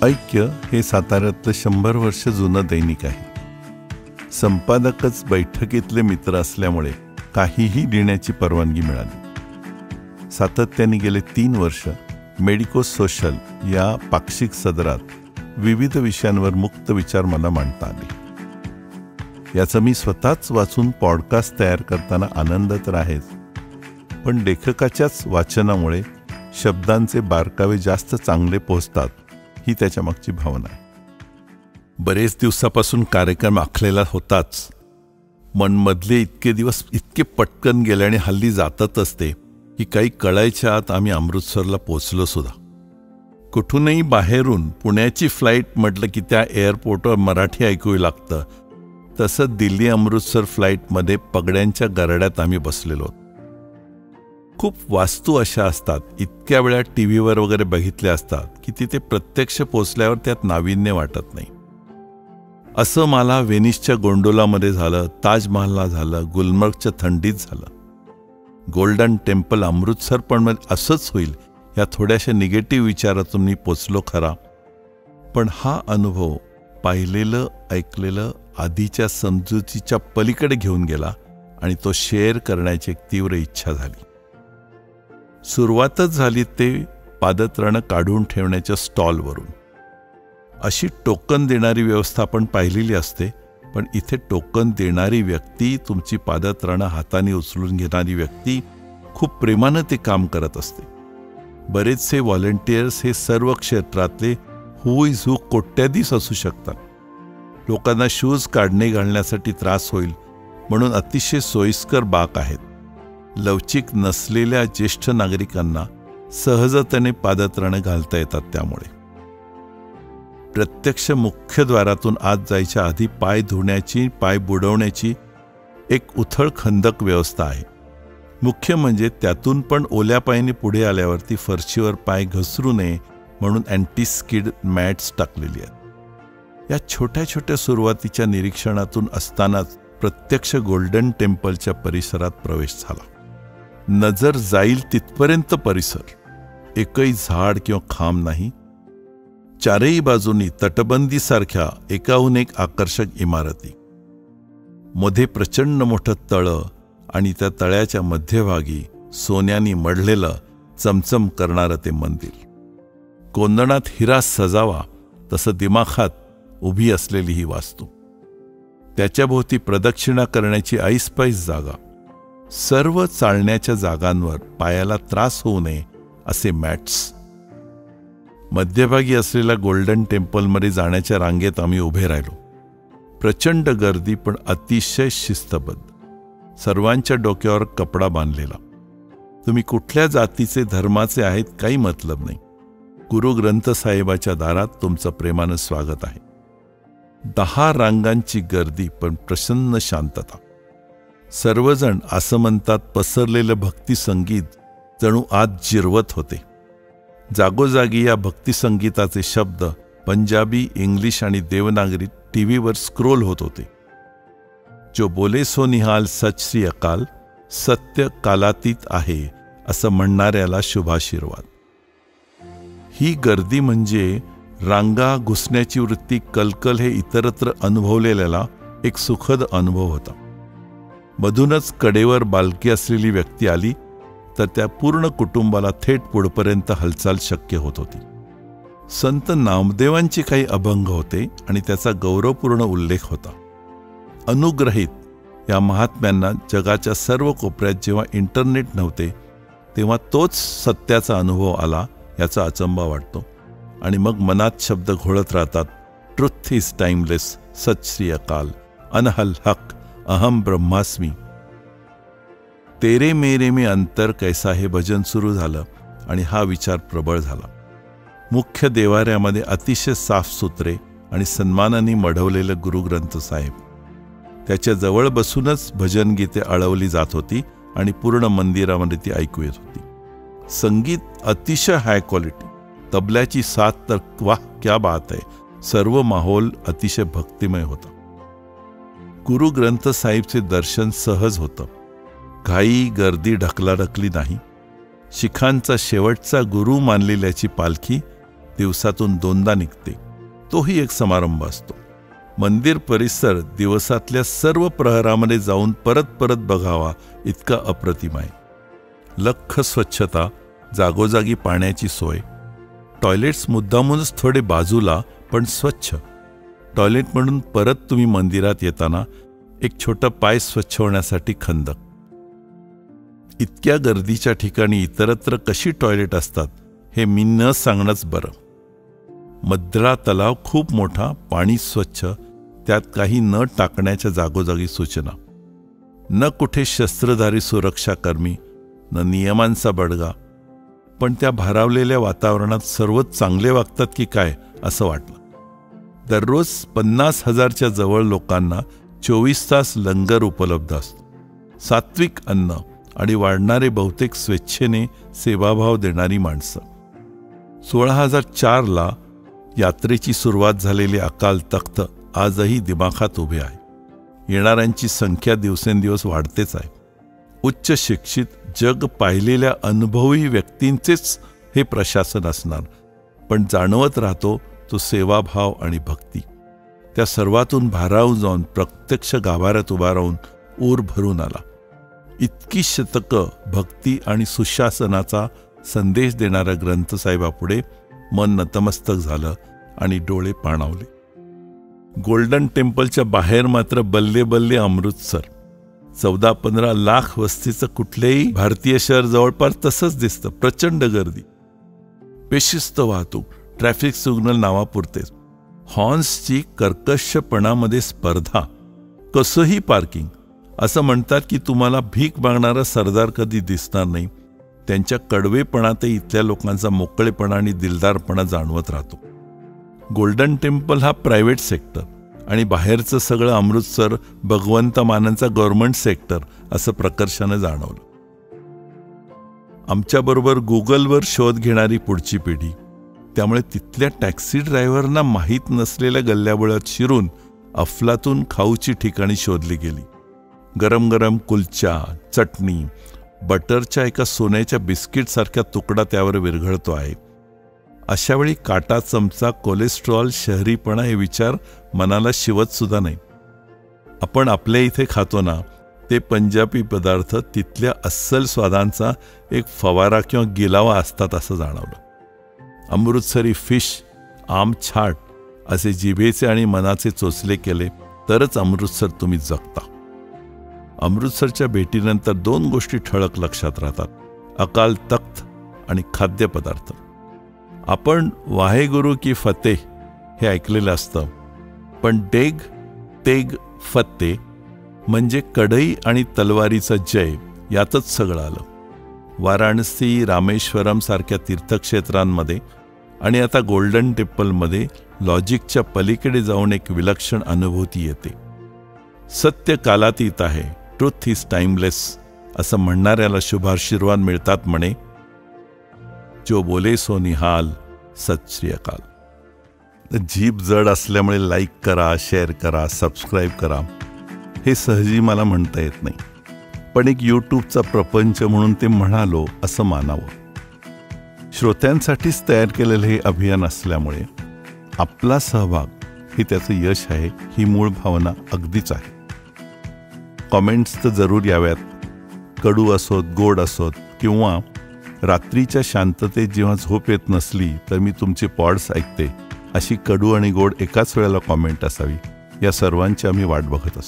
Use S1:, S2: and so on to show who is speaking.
S1: ऐक्य हे साताऱ्यातलं 100 वर्ष जुनं दैनिक आहे. संपादकच बैठकीतले मित्र असल्यामुळे काहीही लिहिण्याची परवानगी मिळाली. सातत्याने गेले 3 वर्ष मेडिको सोशल या पाक्षिक सदरात विविध विषयांवर मुक्त विचार मला मांडता आले. याचं मी स्वतःच वाचून पॉडकास्ट तयार करताना आनंद तर आहेच, पण लेखकाच्याच वाचनामुळे शब्दांचे बारकावे जास्त चांगले पोहोचतात ही त्याच्या मागची भावना आहे. बरेच दिवसापासून कार्यक्रम आखलेला होताच, मनमधले इतके दिवस इतके पटकन गेले आणि हल्ली जातच असते की काही कळायच्या आत आम्ही अमृतसरला पोचलो सुद्धा. कुठूनही बाहेरून पुण्याची फ्लाईट म्हटलं की त्या एअरपोर्टवर मराठी ऐकू लागतं. तसं दिल्ली अमृतसर फ्लाईटमध्ये पगड्यांच्या गरड्यात आम्ही बसलेलो. खूप वास्तू अशा असतात, इतक्या वेळा टीव्हीवर वगैरे बघितल्या असतात की तिथे प्रत्यक्ष पोचल्यावर त्यात नाविन्य वाटत नाही. असं मला व्हेनिसच्या गोंडोलामध्ये झालं, ताजमहलला झालं, गुलमर्गच्या थंडीत झालं. गोल्डन टेम्पल अमृतसर पण असंच होईल या थोड्याशा निगेटिव्ह विचारातून मी पोचलो खरा, पण हा अनुभव पाहिलेलं ऐकलेलं आधीच्या समजुतीच्या पलीकडे घेऊन गेला आणि तो शेअर करण्याची एक तीव्र इच्छा झाली. सुरुवातच झाली ते पादत्राणं काढून ठेवण्याच्या स्टॉलवरून. अशी टोकन देणारी व्यवस्था आपण पाहिलेली असते, पण इथे टोकन देणारी व्यक्ती, तुमची पादत्राणं हाताने उचलून घेणारी व्यक्ती खूप प्रेमानं ते काम करत असते. बरेचसे व्हॉलंटियर्स हे सर्व क्षेत्रातले हू इज हू कोट्याधीश असू शकतात. लोकांना शूज काढणे घालण्यासाठी त्रास होईल म्हणून अतिशय सोयीस्कर बाक आहेत. लवचिक नसलेल्या ज्येष्ठ नागरिकांना सहजतेने पादत्राणं घालता येतात. त्यामुळे प्रत्यक्ष मुख्यद्वारातून आत जायच्या आधी पाय धुण्याची, पाय बुडवण्याची एक उथळ खंदक व्यवस्था आहे. मुख्य म्हणजे त्यातून पण ओल्या पायाने पुढे आल्यावरती फरशीवर पाय घसरू नये म्हणून अँटी स्किड मॅट्स टाकलेली आहेत. या छोट्या छोट्या सुरुवातीच्या निरीक्षणातून असतानाच प्रत्यक्ष गोल्डन टेम्पलच्या परिसरात प्रवेश झाला. नजर जाईल तिथपर्यंत परिसर. एकही झाड किंवा खांब नाही. चारही बाजूनी तटबंदीसारख्या एकाहून एक आकर्षक इमारती. मध्ये प्रचंड मोठं तळं आणि त्या तळ्याच्या मध्यभागी सोन्यानी मढलेलं चमचम करणारं ते मंदिर. कोंदणात हिरा सजावा तसं दिमाखात उभी असलेली ही वास्तू. त्याच्याभोवती प्रदक्षिणा करण्याची ऐसपैस जागा. सर्व चालण्याच्या जागांवर पायाला त्रास होऊ नये असे मॅट्स. मध्यभागी असलेल्या गोल्डन टेम्पलमध्ये जाण्याच्या रांगेत आम्ही उभे राहिलो. प्रचंड गर्दी पण अतिशय शिस्तबद्ध. सर्वांच्या डोक्यावर कपडा बांधलेला. तुम्ही कुठल्या जातीचे धर्माचे आहेत काही मतलब नाही. गुरु ग्रंथ साहेबाच्या दारात तुमचं प्रेमानं स्वागत आहे. 10 रांगांची गर्दी पण प्रसन्न शांतता. सर्वजण आसमंतात पसरलेलं भक्तिसंगीत जणू आत जिरवत होते. जागोजागी या भक्तिसंगीताचे शब्द पंजाबी, इंग्लिश आणि देवनागरीत टीव्हीवर स्क्रोल होत होते. जो बोले सो निहाल सच श्री अकाल, सत्य कालातीत आहे असं म्हणणाऱ्याला शुभाशीर्वाद. ही गर्दी म्हणजे रांगा घुसण्याची वृत्ती, कलकल हे इतरत्र अनुभवलेल्याला एक सुखद अनुभव होता. मधूनच कडेवर बालकी असलेली व्यक्ती आली तर त्या पूर्ण कुटुंबाला थेट पुढपर्यंत हालचाल शक्य होत होती. संत नामदेवांचे काही अभंग होते आणि त्याचा गौरवपूर्ण उल्लेख होता. अनुग्रहित या महात्म्यांना जगाच्या सर्व कोपऱ्यात जेव्हा इंटरनेट नव्हते तेव्हा तोच सत्याचा अनुभव आला याचा अचंबा वाटतो. आणि मग मनात शब्द घोळत राहतात. ट्रुथ इज टाइमलेस, सच श्री अकाल, अनहल हक, अहम ब्रह्मास्मी. तेरे मेरे में अंतर कैसा हे भजन सुरू झालं आणि हा विचार प्रबळ झाला. मुख्य देवाऱ्यामध्ये अतिशय साफसुथरे आणि सन्मानाने मढवलेलं गुरुग्रंथ साहेब. त्याच्या जवळ बसूनच भजनगीते आळवली जात होती आणि पूर्ण मंदिरामध्ये ती ऐकू येत होती. संगीत अतिशय हाय क्वालिटी. तबल्याची साथ तर वाह क्या बात आहे. सर्व माहोल अतिशय भक्तिमय होता. गुरु ग्रंथ साहिबचे दर्शन सहज होतं. घाई गर्दी ढकलाढकली नाही. शिखांचा शेवटचा गुरु मानलेल्याची पालखी दिवसातून 2दा निघते, तोही एक समारंभ असतो. मंदिर परिसर दिवसातल्या सर्व प्रहरामध्ये जाऊन परत परत बघावा इतका अप्रतिम आहे. लख्ख स्वच्छता, जागोजागी पाण्याची सोय, टॉयलेट्स मुद्दामूनच थोडे बाजूला पण स्वच्छ. टॉयलेट म्हणून परत तुम्ही मंदिरात येताना एक छोटं पाय स्वच्छ होण्यासाठी खंदक. इतक्या गर्दीच्या ठिकाणी इतरत्र कशी टॉयलेट असतात हे मी न सांगणंच बरं. मद्रा तलाव खूप मोठा, पाणी स्वच्छ, त्यात काही न टाकण्याच्या जागोजागी सूचना. न कुठे शस्त्रधारी सुरक्षाकर्मी, न नियमांचा बडगा. पण त्या भारावलेल्या वातावरणात सर्वच चांगले वागतात की काय असं वाटलं. दररोज 50,000च्या जवळ लोकांना 24 तास लंगर उपलब्ध असतो. सात्विक अन्न आणि वाढणारे बहुतेक स्वेच्छेने सेवाभाव देणारी माणसं. 16,004ला यात्रेची सुरुवात झालेले अकाल तख्त आजही दिमाखात उभे आहे. येणाऱ्यांची संख्या दिवसेंदिवस वाढतेच आहे. उच्च शिक्षित, जग पाहिलेल्या अनुभवी व्यक्तींचेच हे प्रशासन असणार, पण जाणवत राहतो तो सेवाभाव आणि भक्ती. त्या सर्वातून भारावून जाऊन प्रत्यक्ष गाभाऱ्यात उभा राहून ऊर भरून आला. इतकी शतकं भक्ती आणि सुशासनाचा संदेश देणाऱ्या ग्रंथसाहेबापुढे मन नतमस्तक झालं आणि डोळे पाणावले. गोल्डन टेम्पलच्या बाहेर मात्र बल्ले बल्ले अमृतसर. 14-15 लाख वस्तीचं कुठलेही भारतीय शहर जवळपास तसंच दिसतं. प्रचंड गर्दी, बेशिस्त वाहतूक, ट्रॅफिक सिग्नल नावापुरतेच. हॉर्न्सची कर्कशपणामध्ये स्पर्धा, कसंही पार्किंग. असं म्हणतात की तुम्हाला भीक मागणारा सरदार कधी दिसणार नाही. त्यांच्या कडवेपणातही इथल्या लोकांचा मोकळेपणा आणि दिलदारपणा जाणवत राहतो. गोल्डन टेम्पल हा प्रायव्हेट सेक्टर आणि बाहेरचं सगळं अमृतसर भगवंत मानांचा गव्हर्नमेंट सेक्टर असं प्रकर्षानं जाणवलं. आमच्याबरोबर गुगलवर शोध घेणारी पुढची पिढी. त्यामुळे तिथल्या टॅक्सी ड्रायव्हरना माहीत नसलेल्या गल्ल्याबोळात शिरून अफलातून खाऊची ठिकाणी शोधली गेली. गरम गरम कुलचा, चटणी, बटरच्या एका सोन्याच्या बिस्किटसारख्या तुकडा त्यावर विरघळतो आहे. अशावेळी काटा, चमचा, कोलेस्ट्रॉल, शहरीपणा हे विचार मनाला शिवत सुद्धा नाही. आपण आपल्या इथे खातो ना ते पंजाबी पदार्थ तिथल्या अस्सल स्वादांचा एक फवारा किंवा गिलावा असतात असं जाणवलं. अमृतसरी फिश, आम छाट असे जिभेचे आणि मनाचे चोचले केले तरच अमृतसर तुम्ही जगता. अमृतसरच्या भेटीनंतर 2 गोष्टी ठळक लक्षात राहतात: अकाल तख्त आणि खाद्यपदार्थ. आपण वाहेगुरु की फतेह हे ऐकलेलं असतं, पण डेग तेग फत्ते म्हणजे कढई आणि तलवारीचा जय यातच सगळं आलं. वाराणसी, रामेश्वरम सारख्या तीर्थक्षेत्रांमध्ये आणि आता गोल्डन टेम्पलमध्ये लॉजिकच्या पलीकडे जाऊन एक विलक्षण अनुभूती येते. सत्य कालातीत आहे, ट्रुथ इज टाइमलेस असं म्हणणाऱ्याला शुभाशीर्वाद मिळतात म्हणे. जो बोले सो निहाल, सत श्री अकाल. जीभ जड असल्यामुळे लाईक करा, शेअर करा, सबस्क्राईब करा हे सहजी मला म्हणता येत नाही, पण एक यूट्यूबचा प्रपंच म्हणून ते म्हणालो असं मानावं. श्रोत्यांसाठीच तयार केलेलं हे अभियान असल्यामुळे आपला सहभाग हे त्याचं यश आहे ही मूळ भावना अगदीच आहे. कॉमेंट्स तर जरूर याव्यात, कडू असोत, गोड असोत, किंवा रात्रीच्या शांततेत जेव्हा झोप येत नसली तर मी तुमचे पॉड्स ऐकते अशी कडू आणि गोड एकाच वेळेला कॉमेंट असावी. या सर्वांची आम्ही वाट बघत असतो.